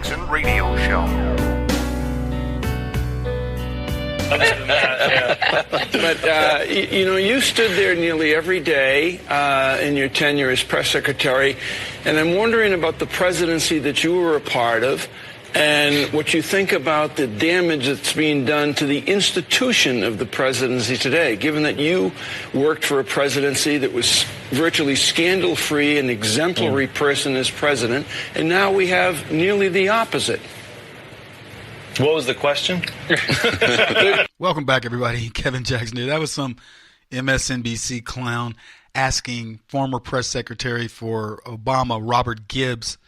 Jackson Radio Show. But, you stood there nearly every day in your tenure as press secretary, and I'm wondering about the presidency that you were a part of and what you think about the damage that's being done to the institution of the presidency today, given that you worked for a presidency that was virtually scandal-free and exemplary person as president, and now we have nearly the opposite. What was the question? Welcome back, everybody. Kevin Jackson here. That was some MSNBC clown asking former press secretary for Obama, Robert Gibbs.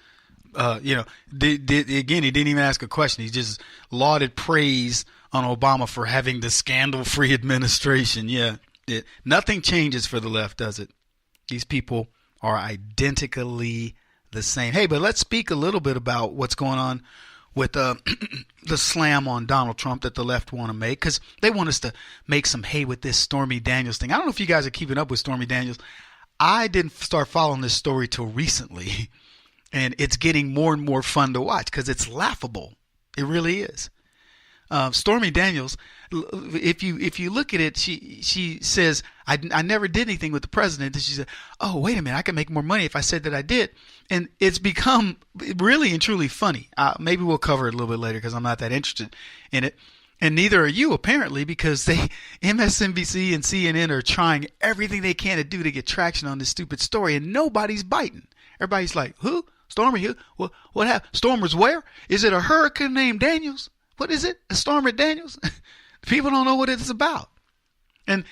Again, he didn't even ask a question. He just lauded praise on Obama for having the scandal-free administration. Yeah, nothing changes for the left, does it? These people are identically the same. Hey, but let's speak a little bit about what's going on with the slam on Donald Trump that the left want to make, because they want us to make some hay with this Stormy Daniels thing. I don't know if you guys are keeping up with Stormy Daniels. I didn't start following this story till recently, and it's getting more and more fun to watch because it's laughable. It really is. Stormy Daniels, if you look at it, she says, I never did anything with the president. And she said, oh, wait a minute, I can make more money if I said that I did. And it's become really and truly funny. Maybe we'll cover it a little bit later because I'm not that interested in it. And neither are you, apparently, because MSNBC and CNN are trying everything they can to do to get traction on this stupid story, and nobody's biting. Everybody's like, who? Stormy? Who? What happened? Stormers where? Is it a hurricane named Daniels? What is it? A Stormy Daniels? People don't know what it's about. And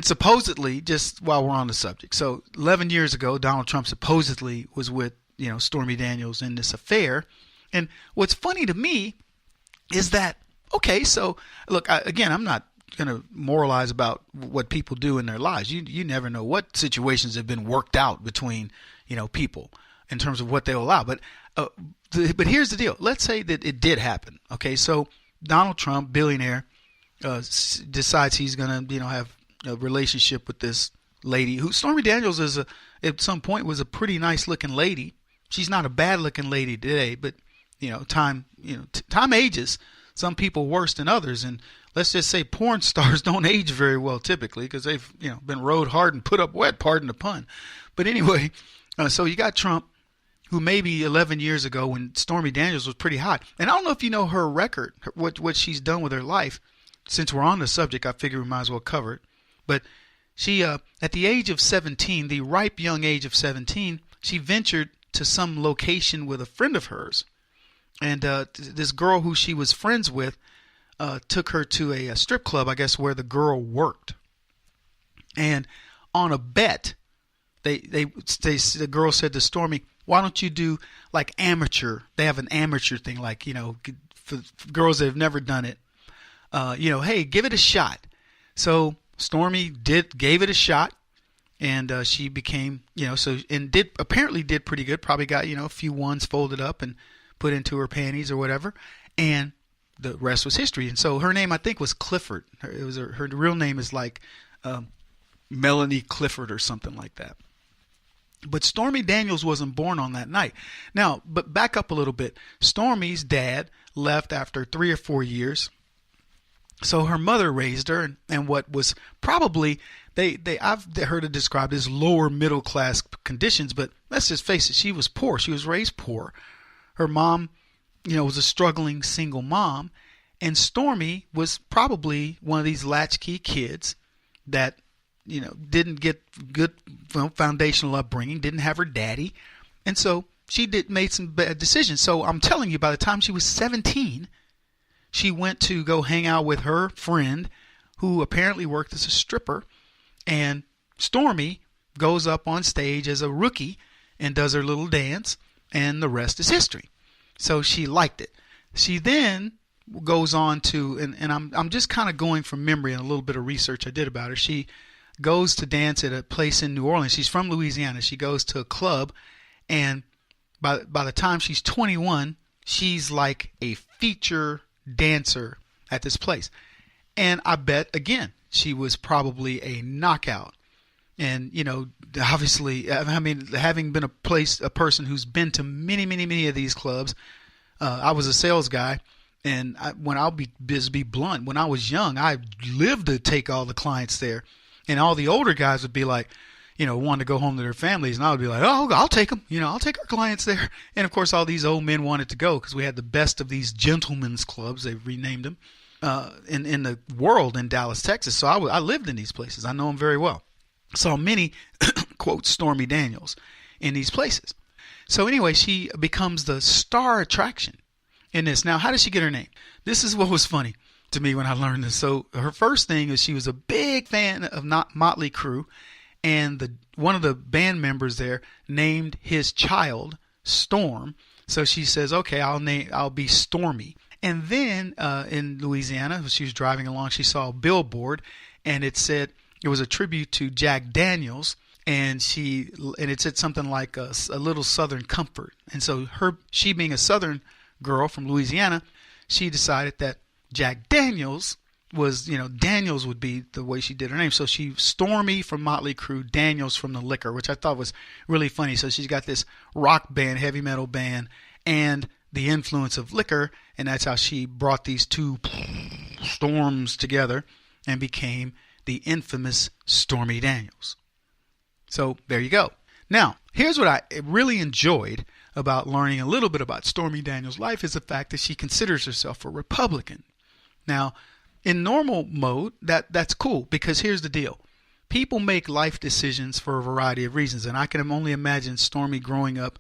supposedly, just while we're on the subject, so 11 years ago, Donald Trump supposedly was with, Stormy Daniels in this affair. And what's funny to me is that, okay, so look, I'm not going to moralize about what people do in their lives. You never know what situations have been worked out between, people in terms of what they'll allow. But here's the deal. Let's say that it did happen. Okay, so Donald Trump, billionaire, decides he's going to, have a relationship with this lady who Stormy Daniels at some point was a pretty nice looking lady. She's not a bad looking lady today, but time ages some people worse than others. And let's just say porn stars don't age very well typically because they've, been rode hard and put up wet, pardon the pun. But anyway, so you got Trump, who maybe 11 years ago when Stormy Daniels was pretty hot. And I don't know if you know her record, what she's done with her life. Since we're on the subject, I figure we might as well cover it. But she, at the age of 17, the ripe young age of 17, she ventured to some location with a friend of hers. And this girl who she was friends with took her to a strip club, I guess, where the girl worked. And on a bet, the girl said to Stormy, why don't you do like amateur? They have an amateur thing, like, for girls that have never done it. Hey, give it a shot. So Stormy gave it a shot, and she became, apparently did pretty good. Probably got, a few ones folded up and put into her panties or whatever, and the rest was history. And so her name, I think, was Clifford. Her real name is like Melanie Clifford or something like that. But Stormy Daniels wasn't born on that night. Now, but back up a little bit. Stormy's dad left after 3 or 4 years. So her mother raised her, and what was probably, I've heard it described as lower middle class conditions, but let's just face it, she was poor. She was raised poor. Her mom, was a struggling single mom, and Stormy was probably one of these latchkey kids that, didn't get good foundational upbringing, didn't have her daddy, and so she made some bad decisions. So I'm telling you, by the time she was 17, she went to go hang out with her friend who apparently worked as a stripper, and Stormy goes up on stage as a rookie and does her little dance, and the rest is history. So she liked it. She then goes on to, and I'm just kind of going from memory and a little bit of research I did about her. She goes to dance at a place in New Orleans. She's from Louisiana. She goes to a club, and by the time she's 21, she's like a feature dancer at this place. And I bet, again, she was probably a knockout. And, obviously, I mean, having been a person who's been to many of these clubs, I was a sales guy. And I'll be blunt, when I was young, I lived to take all the clients there. And all the older guys would be like, wanting to go home to their families. And I would be like, oh, I'll take them. I'll take our clients there. And, of course, all these old men wanted to go because we had the best of these gentlemen's clubs. They renamed them in the world in Dallas, Texas. So I lived in these places. I know them very well. Saw many, quote, Stormy Daniels in these places. So anyway, she becomes the star attraction in this. Now, how did she get her name? This is what was funny to me when I learned this. So her first thing is she was a big fan of Motley Crue, and one of the band members there named his child Storm. So she says, okay, I'll be Stormy. And then in Louisiana, she was driving along, she saw a billboard, and it was a tribute to Jack Daniels, and it said something like a little Southern comfort. And so she being a Southern girl from Louisiana, she decided that Jack Daniels was, Daniels would be the way she did her name. So she Stormy from Motley Crue, Daniels from the liquor, which I thought was really funny. So she's got this rock band, heavy metal band, and the influence of liquor, and that's how she brought these two storms together and became the infamous Stormy Daniels. So there you go. Now, here's what I really enjoyed about learning a little bit about Stormy Daniels' life is the fact that she considers herself a Republican. Now, in normal mode, that's cool, because here's the deal. People make life decisions for a variety of reasons, and I can only imagine Stormy growing up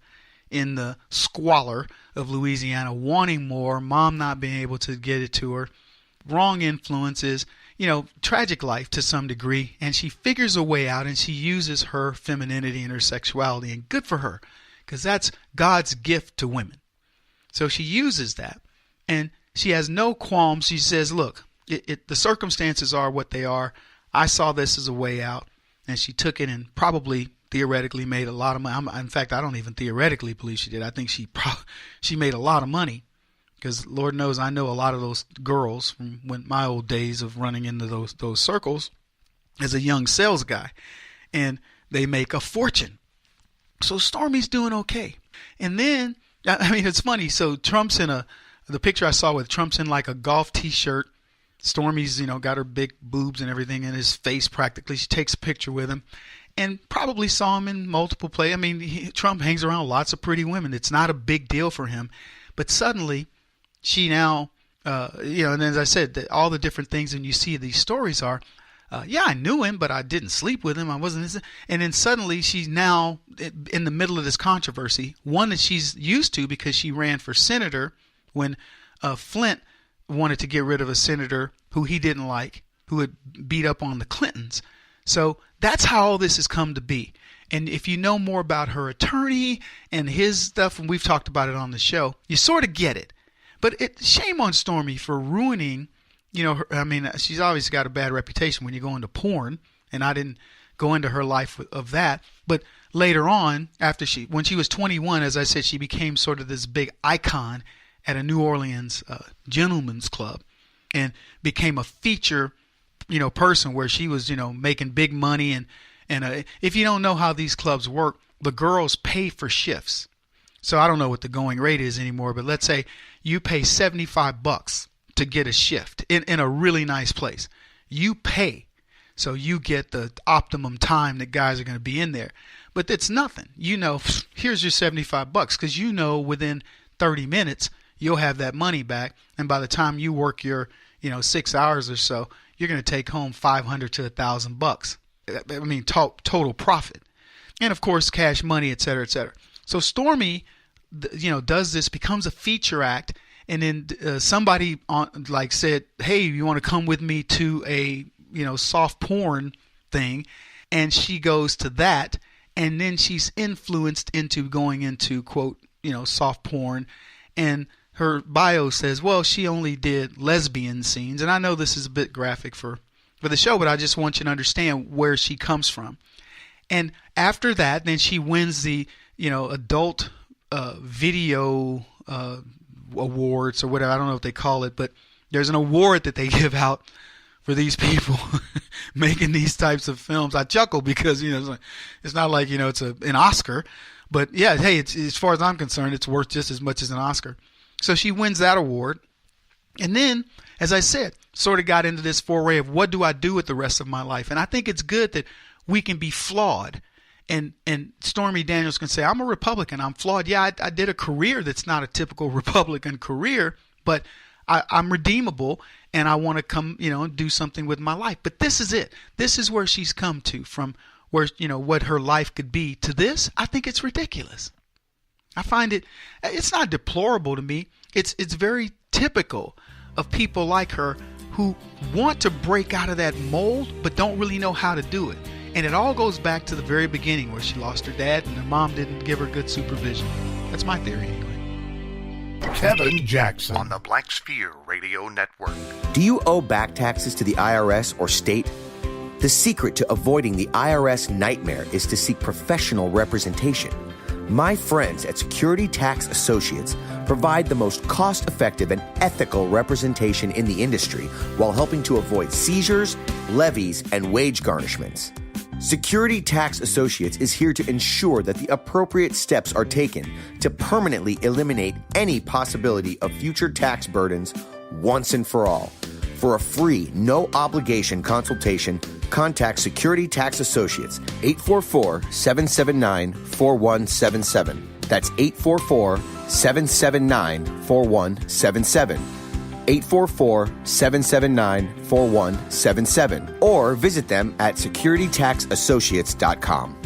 in the squalor of Louisiana, wanting more, mom not being able to get it to her, wrong influences, tragic life to some degree, and she figures a way out, and she uses her femininity and her sexuality, and good for her, because that's God's gift to women. So she uses that, and she has no qualms. She says, look, the circumstances are what they are. I saw this as a way out, and she took it and probably theoretically made a lot of money. In fact, I don't even theoretically believe she did. I think she made a lot of money, because Lord knows I know a lot of those girls from my old days of running into those circles as a young sales guy, and they make a fortune. So Stormy's doing okay. And then, I mean, it's funny. So Trump's the picture I saw with Trump's in like a golf t-shirt. Stormy's, got her big boobs and everything in his face practically. She takes a picture with him and probably saw him in multiple plays. I mean, Trump hangs around lots of pretty women. It's not a big deal for him. But suddenly, she now, and as I said, all the different things, and you see these stories are, I knew him, but I didn't sleep with him. I wasn't. And then suddenly she's now in the middle of this controversy, one that she's used to because she ran for senator when Flint wanted to get rid of a senator who he didn't like, who had beat up on the Clintons. So that's how all this has come to be. And if you know more about her attorney and his stuff, and we've talked about it on the show, you sort of get it. But shame on Stormy for ruining, she's obviously got a bad reputation when you go into porn, and I didn't go into her life of that. But later on, when she was 21, as I said, she became sort of this big icon at a New Orleans gentleman's club, and became a feature, person where she was, making big money. And if you don't know how these clubs work, the girls pay for shifts. So I don't know what the going rate is anymore, but let's say you pay $75 to get a shift in a really nice place. You pay, so you get the optimum time that guys are going to be in there. But it's nothing. Here's your $75 because within 30 minutes you'll have that money back, and by the time you work your 6 hours or so, you're going to take home $500 to $1,000. I mean, total profit, and of course cash money, et cetera, et cetera. So Stormy, does this, becomes a feature act, and then somebody said, "Hey, you want to come with me to a soft porn thing?" And she goes to that, and then she's influenced into going into quote soft porn, and her bio says, well, she only did lesbian scenes, and I know this is a bit graphic for the show, but I just want you to understand where she comes from. And after that, then she wins the adult video awards or whatever. I don't know what they call it, but there's an award that they give out for these people making these types of films. I chuckle because, it's not like, it's an Oscar. But, yeah, hey, it's, as far as I'm concerned, it's worth just as much as an Oscar. So she wins that award. And then, as I said, sort of got into this foray of what do I do with the rest of my life? And I think it's good that we can be flawed. And Stormy Daniels can say, I'm a Republican, I'm flawed. Yeah, I did a career that's not a typical Republican career, but I'm redeemable, and I want to come, and do something with my life. But this is it. This is where she's come to, from where, what her life could be to this. I think it's ridiculous. I find it's not deplorable to me. It's very typical of people like her who want to break out of that mold but don't really know how to do it. And it all goes back to the very beginning where she lost her dad and her mom didn't give her good supervision. That's my theory anyway. Kevin Jackson on the Black Sphere Radio Network. Do you owe back taxes to the IRS or state? The secret to avoiding the IRS nightmare is to seek professional representation. My friends at Security Tax Associates provide the most cost-effective and ethical representation in the industry while helping to avoid seizures, levies, and wage garnishments. Security Tax Associates is here to ensure that the appropriate steps are taken to permanently eliminate any possibility of future tax burdens once and for all. For a free, no-obligation consultation, contact Security Tax Associates, 844-779-4177. That's 844-779-4177. 844-779-4177. Or visit them at securitytaxassociates.com.